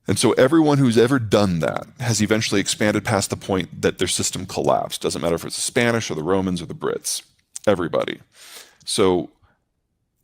And so everyone who's ever done that has eventually expanded past the point that their system collapsed. Doesn't matter if it's the Spanish or the Romans or the Brits. Everybody. So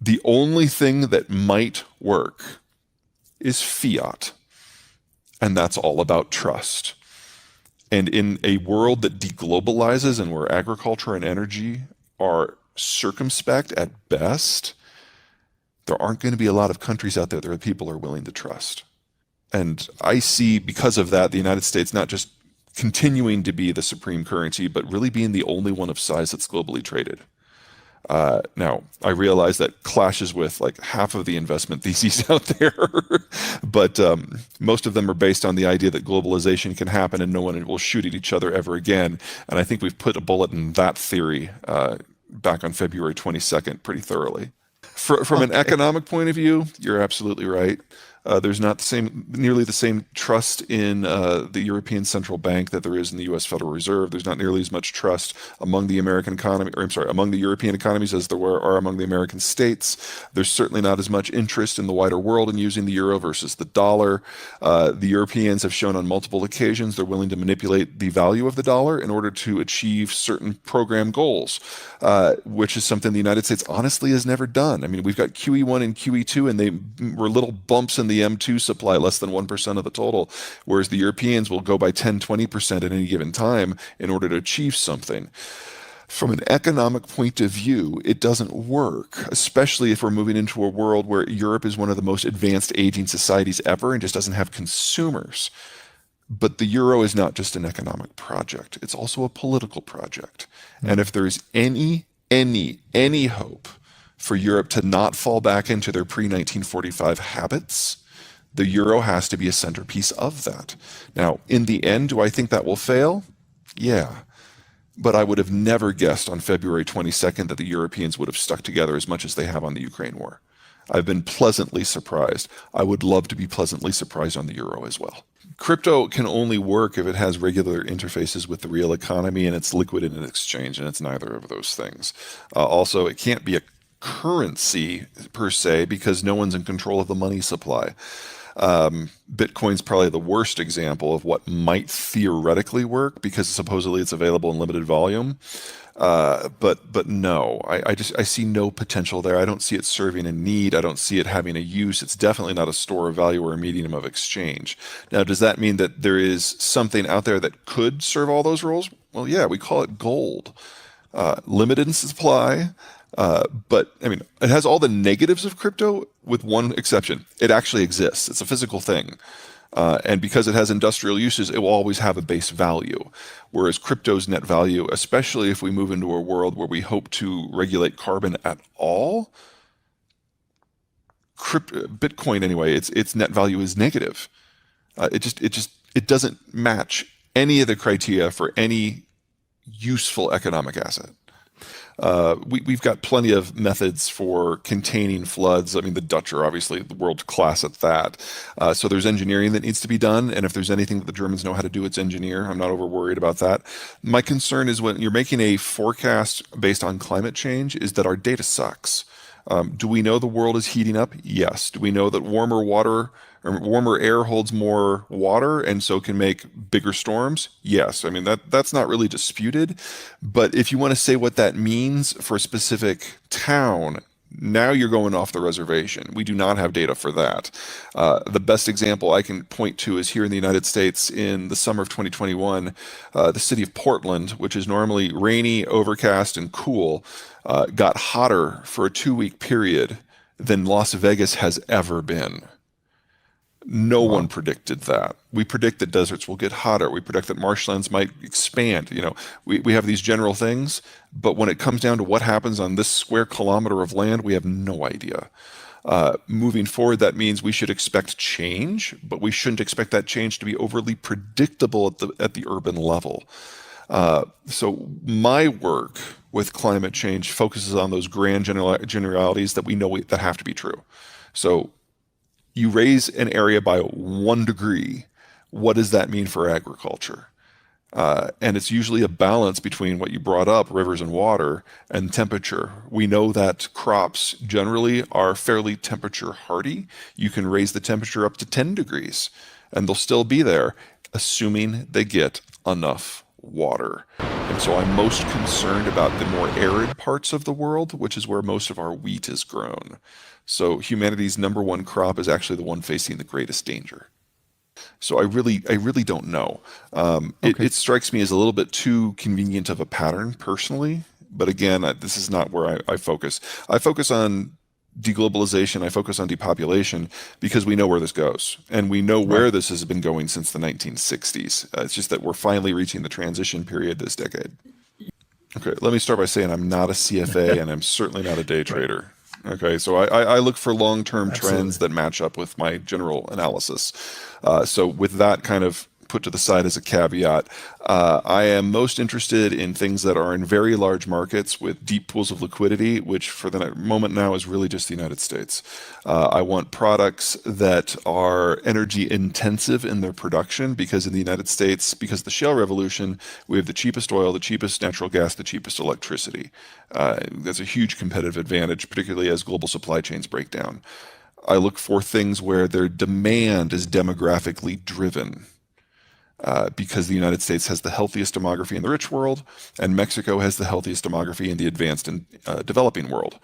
the only thing that might work is fiat. And that's all about trust. And in a world that deglobalizes and where agriculture and energy are circumspect at best, there aren't going to be a lot of countries out there that people are willing to trust. And I see, because of that, the United States not just continuing to be the supreme currency, but really being the only one of size that's globally traded. Now, I realize that clashes with like half of the investment theses out there, but most of them are based on the idea that globalization can happen and no one will shoot at each other ever again. And I think we've put a bullet in that theory back on February 22nd pretty thoroughly. From an economic point of view, you're absolutely right. There's not nearly the same trust in the European Central Bank that there is in the U.S. Federal Reserve. There's not nearly as much trust among the American economy, or I'm sorry, among the European economies as there are among the American states. There's certainly not as much interest in the wider world in using the euro versus the dollar. The Europeans have shown on multiple occasions they're willing to manipulate the value of the dollar in order to achieve certain program goals, which is something the United States honestly has never done. I mean, we've got QE1 and QE2, and they were little bumps in the M2 supply, less than 1% of the total, whereas the Europeans will go by 10, 20% at any given time in order to achieve something. From an economic point of view, it doesn't work, especially if we're moving into a world where Europe is one of the most advanced aging societies ever and just doesn't have consumers. But the euro is not just an economic project. It's also a political project. And if there's any hope for Europe to not fall back into their pre-1945 habits, the euro has to be a centerpiece of that. Now, in the end, do I think that will fail? Yeah. But I would have never guessed on February 22nd that the Europeans would have stuck together as much as they have on the Ukraine war. I've been pleasantly surprised. I would love to be pleasantly surprised on the euro as well. Crypto can only work if it has regular interfaces with the real economy and it's liquid in an exchange, and it's neither of those things. Also, it can't be a currency per se because no one's in control of the money supply. Bitcoin's probably the worst example of what might theoretically work because supposedly it's available in limited volume. But no, I see no potential there. I don't see it serving a need. I don't see it having a use. It's definitely not a store of value or a medium of exchange. Now, does that mean that there is something out there that could serve all those roles? Well, yeah, we call it gold. Limited in supply. But I mean, it has all the negatives of crypto with one exception. It actually exists. It's a physical thing. And because it has industrial uses, it will always have a base value. Whereas crypto's net value, especially if we move into a world where we hope to regulate carbon at all, Bitcoin anyway, its net value is negative. It doesn't match any of the criteria for any useful economic asset. We've got plenty of methods for containing floods. I mean, the Dutch are obviously the world class at that. So there's engineering that needs to be done. And if there's anything that the Germans know how to do, it's engineer. I'm not over worried about that. My concern is when you're making a forecast based on climate change is that our data sucks. Do we know the world is heating up? Yes. Do we know that warmer air holds more water and so can make bigger storms? Yes. I mean, that's not really disputed. But if you want to say what that means for a specific town, now you're going off the reservation. We do not have data for that. The best example I can point to is here in the United States in the summer of 2021, the city of Portland, which is normally rainy, overcast, and cool, got hotter for a 2-week period than Las Vegas has ever been. No one predicted that. We predict that deserts will get hotter. We predict that marshlands might expand. You know, we have these general things, but when it comes down to what happens on this square kilometer of land, we have no idea. Moving forward, that means we should expect change, but we shouldn't expect that change to be overly predictable at the urban level. So my work with climate change focuses on those grand generalities that we know that have to be true. So you raise an area by 1 degree, what does that mean for agriculture? And it's usually a balance between what you brought up, rivers and water, and temperature. We know that crops generally are fairly temperature hardy. You can raise the temperature up to 10 degrees. and they'll still be there, assuming they get enough water. And so I'm most concerned about the more arid parts of the world, which is where most of our wheat is grown. So humanity's number one crop is actually the one facing the greatest danger. So I really don't know. It, Okay. it strikes me as a little bit too convenient of a pattern personally. But again, this is not where I focus. I focus on deglobalization. I focus on depopulation because we know where this goes. And we know Right. where this has been going since the 1960s. It's just that we're finally reaching the transition period this decade. Okay, let me start by saying I'm not a CFA and I'm certainly not a day Right. trader. Okay, so I look for long-term trends Absolutely. that match up with my general analysis. So with that kind of put to the side as a caveat, I am most interested in things that are in very large markets with deep pools of liquidity, which for the moment now is really just the United States. I want products that are energy intensive in their production because in the United States, because of the shale revolution, we have the cheapest oil, the cheapest natural gas, the cheapest electricity. That's a huge competitive advantage, particularly as global supply chains break down. I look for things where their demand is demographically driven because the United States has the healthiest demography in the rich world, and Mexico has the healthiest demography in the advanced and developing world.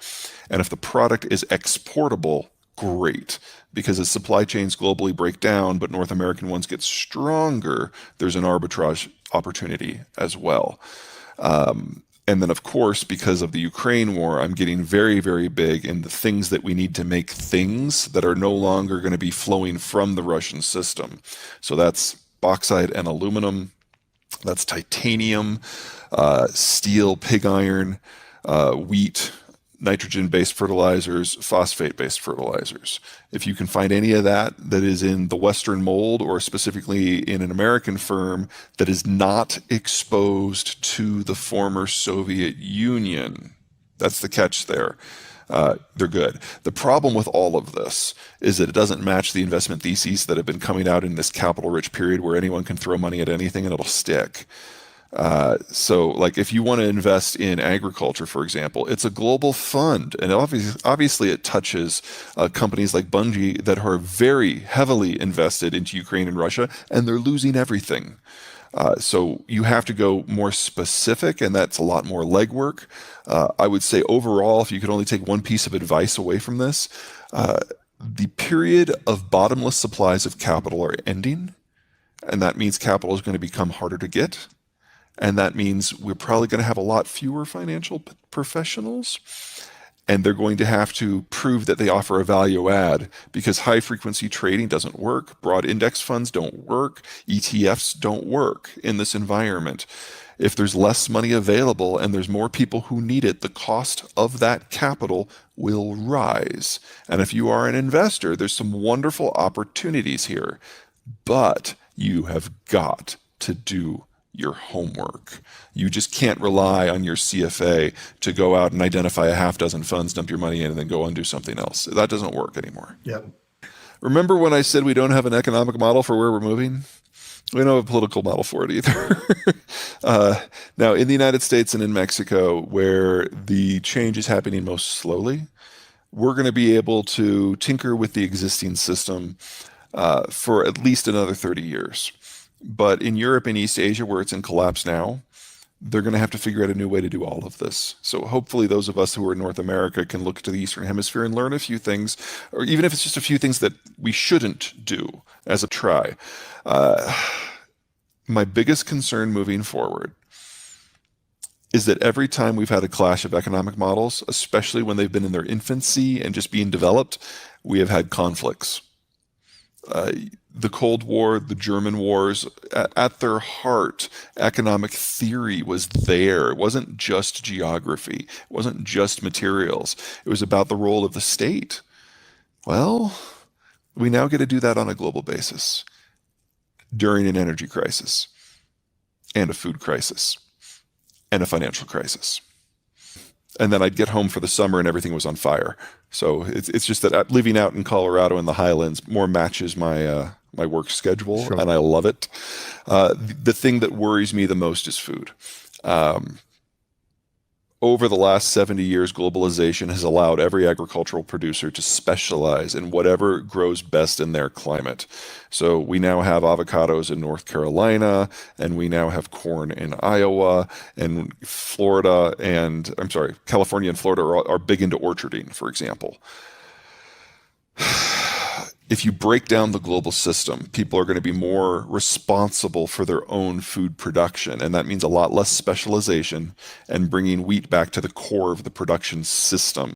And if the product is exportable, great. Because as supply chains globally break down, but North American ones get stronger, there's an arbitrage opportunity as well. And then, of course, because of the Ukraine war, I'm getting very, very big in the things that we need to make things that are no longer going to be flowing from the Russian system. So that's bauxite and aluminum, that's titanium, steel, pig iron, wheat, nitrogen-based fertilizers, phosphate-based fertilizers. If you can find any of that that is in the Western mold or specifically in an American firm that is not exposed to the former Soviet Union, that's the catch there. They're good. The problem with all of this is that it doesn't match the investment theses that have been coming out in this capital rich period where anyone can throw money at anything and it'll stick. So, like, if you want to invest in agriculture, for example, it's a global fund, and obviously it touches companies like Bungie that are very heavily invested into Ukraine and Russia, and they're losing everything. So you have to go more specific, and that's a lot more legwork. I would say overall, if you could only take one piece of advice away from this, uh, the period of bottomless supplies of capital are ending, and that means capital is going to become harder to get. And that means we're probably going to have a lot fewer financial professionals. And they're going to have to prove that they offer a value add because high frequency trading doesn't work. Broad index funds don't work. ETFs don't work in this environment. If there's less money available and there's more people who need it, the cost of that capital will rise. And if you are an investor, there's some wonderful opportunities here, but you have got to do your homework. You just can't rely on your CFA to go out and identify a half dozen funds, dump your money in, and then go and do something else. That doesn't work anymore. Yep. Remember when I said we don't have an economic model for where we're moving? We don't have a political model for it either. Now, in the United States and in Mexico, where the change is happening most slowly, we're going to be able to tinker with the existing system for at least another 30 years. But in Europe and East Asia, where it's in collapse now, they're going to have to figure out a new way to do all of this. So hopefully those of us who are in North America can look to the Eastern Hemisphere and learn a few things, or even if it's just a few things that we shouldn't do as a try. Uh, my biggest concern moving forward is that every time we've had a clash of economic models, especially when they've been in their infancy and just being developed, we have had conflicts. Uh, the Cold War, the German wars, at their heart, economic theory was there. It wasn't just geography. It wasn't just materials. It was about the role of the state. Well, we now get to do that on a global basis during an energy crisis and a food crisis and a financial crisis. And then I'd get home for the summer and everything was on fire. So it's just that living out in Colorado in the Highlands more matches my work schedule, Sure. and I love it. The thing that worries me the most is food. Um, over the last 70 years, globalization has allowed every agricultural producer to specialize in whatever grows best in their climate. So we now have avocados in North Carolina, and we now have corn in Iowa, and Florida and, I'm sorry, California and Florida are big into orcharding, for example. If you break down the global system, people are going to be more responsible for their own food production. And that means a lot less specialization and bringing wheat back to the core of the production system.